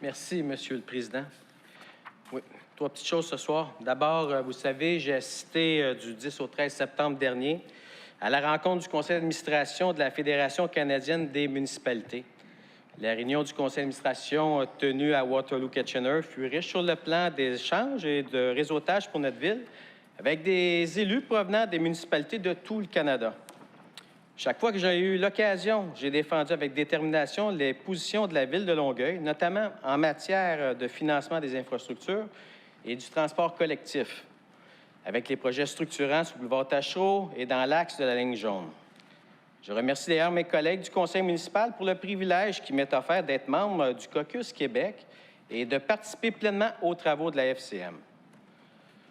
Merci, Monsieur le Président. Oui, trois petites choses ce soir. D'abord, vous savez, j'ai assisté du 10 au 13 septembre dernier à la rencontre du conseil d'administration de la Fédération canadienne des municipalités. La réunion du conseil d'administration tenue à Waterloo-Kitchener fut riche sur le plan des échanges et de réseautage pour notre ville, avec des élus provenant des municipalités de tout le Canada. Chaque fois que j'ai eu l'occasion, j'ai défendu avec détermination les positions de la Ville de Longueuil, notamment en matière de financement des infrastructures et du transport collectif, avec les projets structurants sur le boulevard Tachereau et dans l'axe de la ligne jaune. Je remercie d'ailleurs mes collègues du conseil municipal pour le privilège qui m'est offert d'être membre du Caucus Québec et de participer pleinement aux travaux de la FCM.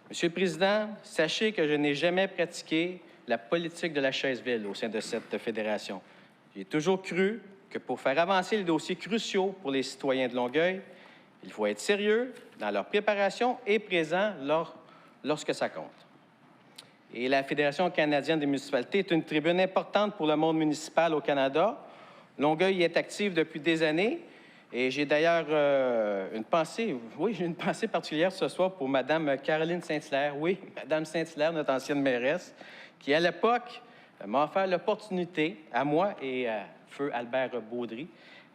Monsieur le Président, sachez que je n'ai jamais pratiqué la politique de la chaise-vide au sein de cette fédération. J'ai toujours cru que pour faire avancer les dossiers cruciaux pour les citoyens de Longueuil, il faut être sérieux dans leur préparation et présent lorsque ça compte. Et la Fédération canadienne des municipalités est une tribune importante pour le monde municipal au Canada. Longueuil est active depuis des années. Et j'ai d'ailleurs une pensée particulière ce soir pour Mme Caroline Saint-Hilaire. Oui, Mme Saint-Hilaire, notre ancienne mairesse, qui, à l'époque, m'a offert l'opportunité, à moi et à Feu Albert Baudry,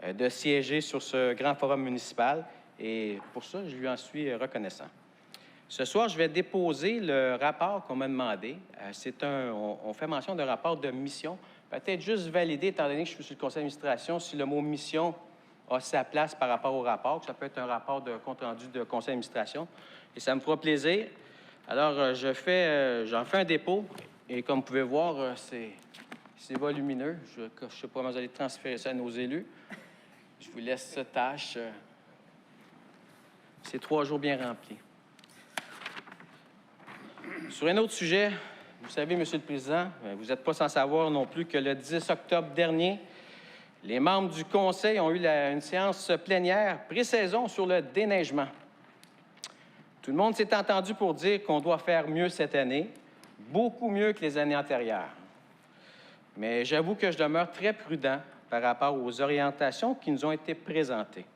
de siéger sur ce grand forum municipal. Et pour ça, je lui en suis reconnaissant. Ce soir, je vais déposer le rapport qu'on m'a demandé. On fait mention d'un rapport de mission. Peut-être juste valider, étant donné que je suis sur le conseil d'administration, si le mot « mission » a sa place par rapport au rapport, que ça peut être un rapport de compte-rendu de conseil d'administration. Et ça me fera plaisir. Alors, j'en fais un dépôt. Et comme vous pouvez voir, c'est volumineux. Je ne sais pas comment vous allez transférer ça à nos élus. Je vous laisse cette tâche. C'est 3 jours bien remplis. Sur un autre sujet, vous savez, Monsieur le Président, vous n'êtes pas sans savoir non plus que le 10 octobre dernier, les membres du Conseil ont eu une séance plénière pré-saison sur le déneigement. Tout le monde s'est entendu pour dire qu'on doit faire mieux cette année, beaucoup mieux que les années antérieures. Mais j'avoue que je demeure très prudent par rapport aux orientations qui nous ont été présentées.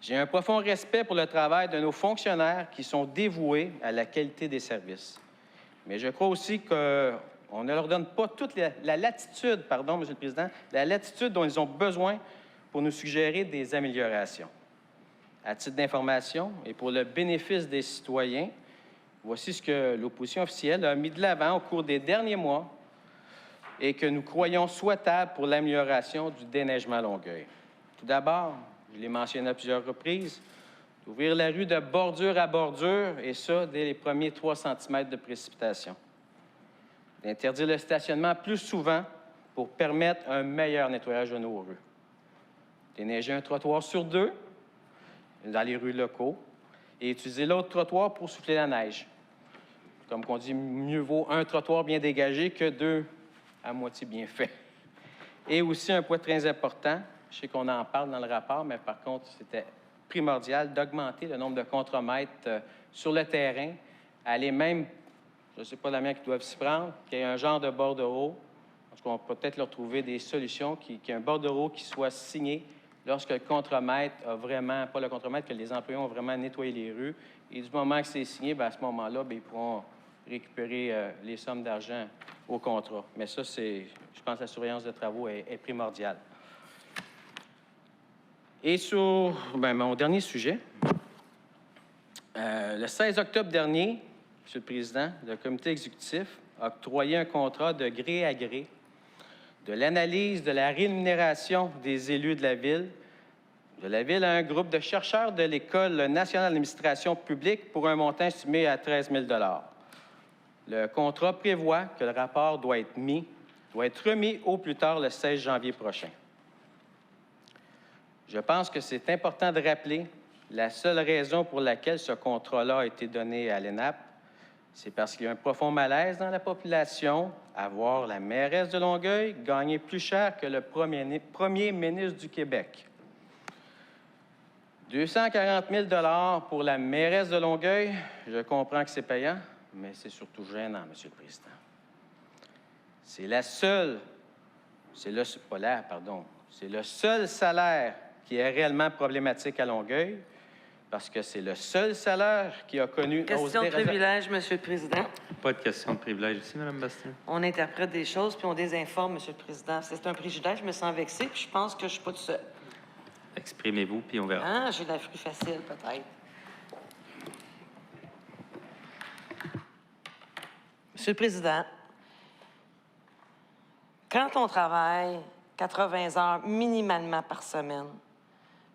J'ai un profond respect pour le travail de nos fonctionnaires qui sont dévoués à la qualité des services. Mais je crois aussi qu'on ne leur donne pas toute la latitude, Monsieur le Président, la latitude dont ils ont besoin pour nous suggérer des améliorations. À titre d'information et pour le bénéfice des citoyens, voici ce que l'opposition officielle a mis de l'avant au cours des derniers mois et que nous croyons souhaitable pour l'amélioration du déneigement à Longueuil. Tout d'abord, je l'ai mentionné à plusieurs reprises, d'ouvrir la rue de bordure à bordure, et ça, dès les premiers 3 cm de précipitation. D'interdire le stationnement plus souvent pour permettre un meilleur nettoyage de nos rues. Déneiger un trottoir sur 2 dans les rues locaux et utiliser l'autre trottoir pour souffler la neige. Comme on dit, mieux vaut un trottoir bien dégagé que 2 à moitié bien faits. Et aussi un point très important, je sais qu'on en parle dans le rapport, mais par contre, c'était primordial d'augmenter le nombre de contremaîtres sur le terrain, aller même, je ne sais pas la main qui doivent s'y prendre, qu'il y ait un genre de bordereau, parce qu'on peut peut-être leur trouver des solutions, qu'il y ait un bordereau qui soit signé lorsque le contremaître a vraiment, pas le contremaître, que les employés ont vraiment nettoyé les rues. Et du moment que c'est signé, bien, à ce moment-là, bien, ils pourront récupérer les sommes d'argent au contrat. Mais ça, je pense que la surveillance de travaux est primordiale. Et sur mon dernier sujet, le 16 octobre dernier, Monsieur le Président, le comité exécutif a octroyé un contrat de gré à gré de l'analyse de la rémunération des élus de la Ville à un groupe de chercheurs de l'École nationale d'administration publique pour un montant estimé à 13 000 $. Le contrat prévoit que le rapport doit être remis au plus tard le 16 janvier prochain. Je pense que c'est important de rappeler la seule raison pour laquelle ce contrat-là a été donné à l'ENAP, c'est parce qu'il y a un profond malaise dans la population à voir la mairesse de Longueuil gagner plus cher que le premier ministre du Québec. 240 000 $ pour la mairesse de Longueuil, je comprends que c'est payant, mais c'est surtout gênant, Monsieur le Président. C'est le seul salaire qui est réellement problématique à Longueuil, parce que c'est le seul salaire qui a connu une hausse Question de privilège, Monsieur le Président. Pas de question de privilège ici, Mme Bastien. On interprète des choses puis on désinforme, Monsieur le Président. C'est un privilège, je me sens vexée puis je pense que je ne suis pas tout seul. Exprimez-vous, puis on verra. Ah, j'ai la fruit facile, peut-être. Monsieur le Président, quand on travaille 80 heures minimalement par semaine,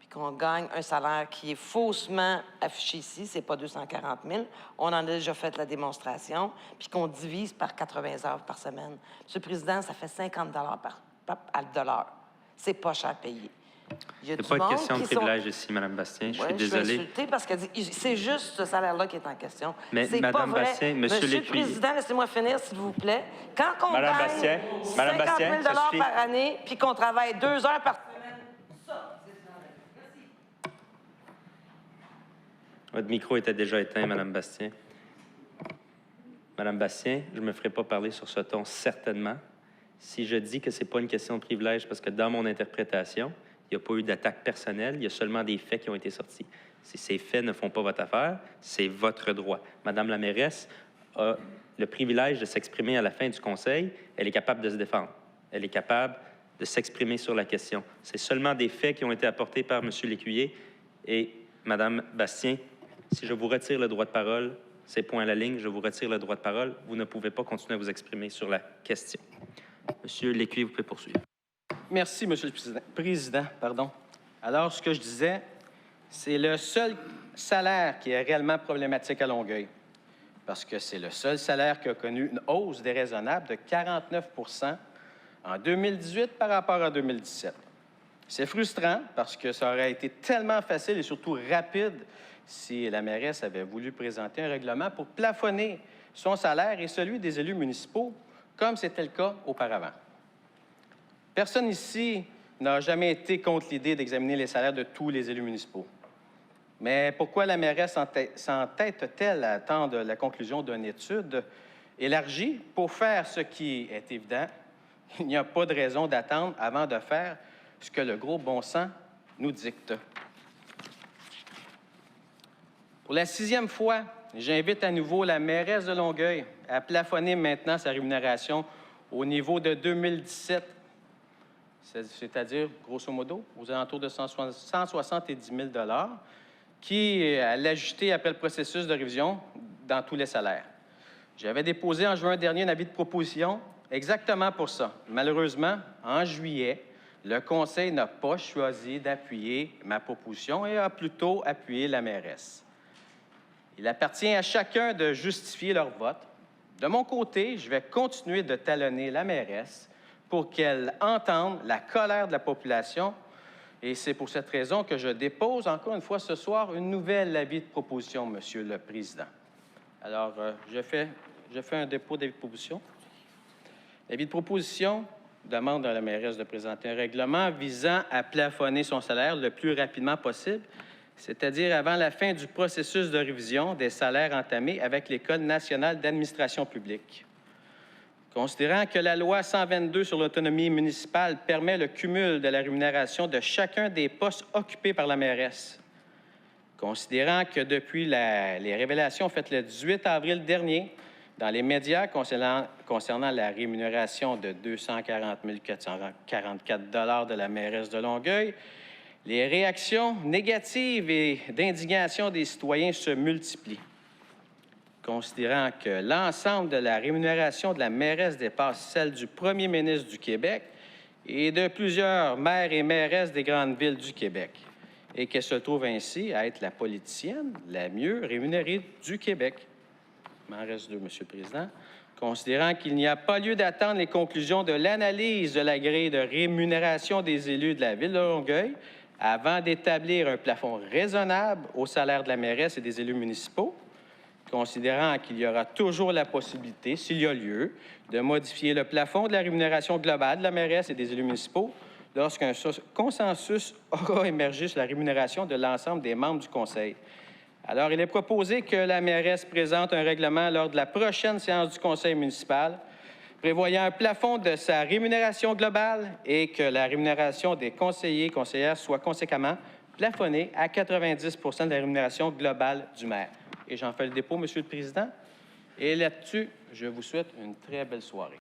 puis qu'on gagne un salaire qui est faussement affiché ici, c'est pas 240 000, on en a déjà fait la démonstration, puis qu'on divise par 80 heures par semaine. Monsieur le Président, ça fait 50 à l'heure. C'est pas cher payé. Il y a C'est du pas une monde question de qui privilège ici, Mme Bastien. Je suis Je suis désolé. insultée parce que c'est juste ce salaire-là qui est en question. Mais C'est Mme pas vrai. Bastien, Monsieur le Lécuyer- Président, laissez-moi finir, s'il vous plaît. Quand on Madame gagne Bastien, 50 Madame 000 Bastien, ça suffit. par année puis qu'on travaille 2 heures par semaine, ça, c'est le salaire. Merci. Votre micro était déjà éteint, Mme Bastien. Madame Bastien, je ne me ferai pas parler sur ce ton, certainement, si je dis que ce n'est pas une question de privilège, parce que dans mon interprétation, il n'y a pas eu d'attaque personnelle, il y a seulement des faits qui ont été sortis. Si ces faits ne font pas votre affaire, c'est votre droit. Madame la mairesse a le privilège de s'exprimer à la fin du conseil. Elle est capable de se défendre. Elle est capable de s'exprimer sur la question. C'est seulement des faits qui ont été apportés par M. Lécuyer. Et, Madame Bastien, si je vous retire le droit de parole, c'est point à la ligne, je vous retire le droit de parole. Vous ne pouvez pas continuer à vous exprimer sur la question. Monsieur Lécuyer, vous pouvez poursuivre. Merci, Monsieur le Président. Alors, ce que je disais, c'est le seul salaire qui est réellement problématique à Longueuil, parce que c'est le seul salaire qui a connu une hausse déraisonnable de 49 en 2018 par rapport à 2017. C'est frustrant parce que ça aurait été tellement facile et surtout rapide si la mairesse avait voulu présenter un règlement pour plafonner son salaire et celui des élus municipaux, comme c'était le cas auparavant. Personne ici n'a jamais été contre l'idée d'examiner les salaires de tous les élus municipaux. Mais pourquoi la mairesse s'entête-t-elle à attendre la conclusion d'une étude élargie pour faire ce qui est évident? Il n'y a pas de raison d'attendre avant de faire ce que le gros bon sens nous dicte. Pour la 6e fois, j'invite à nouveau la mairesse de Longueuil à plafonner maintenant sa rémunération au niveau de 2017, c'est-à-dire, grosso modo, aux alentours de 170 000 qui à l'ajuster après le processus de révision dans tous les salaires. J'avais déposé en juin dernier un avis de proposition exactement pour ça. Malheureusement, en juillet, le Conseil n'a pas choisi d'appuyer ma proposition et a plutôt appuyé la mairesse. Il appartient à chacun de justifier leur vote. De mon côté, je vais continuer de talonner la mairesse pour qu'elle entende la colère de la population. Et c'est pour cette raison que je dépose encore une fois ce soir une nouvelle avis de proposition, Monsieur le Président. Alors, je fais un dépôt d'avis de proposition. L'avis de proposition demande à la mairesse de présenter un règlement visant à plafonner son salaire le plus rapidement possible, c'est-à-dire avant la fin du processus de révision des salaires entamés avec l'École nationale d'administration publique. Considérant que la loi 122 sur l'autonomie municipale permet le cumul de la rémunération de chacun des postes occupés par la mairesse, considérant que depuis les révélations faites le 18 avril dernier dans les médias concernant la rémunération de 240 444 de la mairesse de Longueuil, les réactions négatives et d'indignation des citoyens se multiplient. Considérant que l'ensemble de la rémunération de la mairesse dépasse celle du premier ministre du Québec et de plusieurs maires et mairesses des grandes villes du Québec, et qu'elle se trouve ainsi à être la politicienne la mieux rémunérée du Québec. Il m'en reste 2, Monsieur le Président. Considérant qu'il n'y a pas lieu d'attendre les conclusions de l'analyse de la grille de rémunération des élus de la Ville de Longueuil avant d'établir un plafond raisonnable au salaire de la mairesse et des élus municipaux, considérant qu'il y aura toujours la possibilité, s'il y a lieu, de modifier le plafond de la rémunération globale de la mairesse et des élus municipaux lorsqu'un consensus aura émergé sur la rémunération de l'ensemble des membres du Conseil. Alors, il est proposé que la mairesse présente un règlement lors de la prochaine séance du Conseil municipal prévoyant un plafond de sa rémunération globale et que la rémunération des conseillers et conseillères soit conséquemment plafonnée à 90 de la rémunération globale du maire. Et j'en fais le dépôt, Monsieur le Président. Et là-dessus, je vous souhaite une très belle soirée.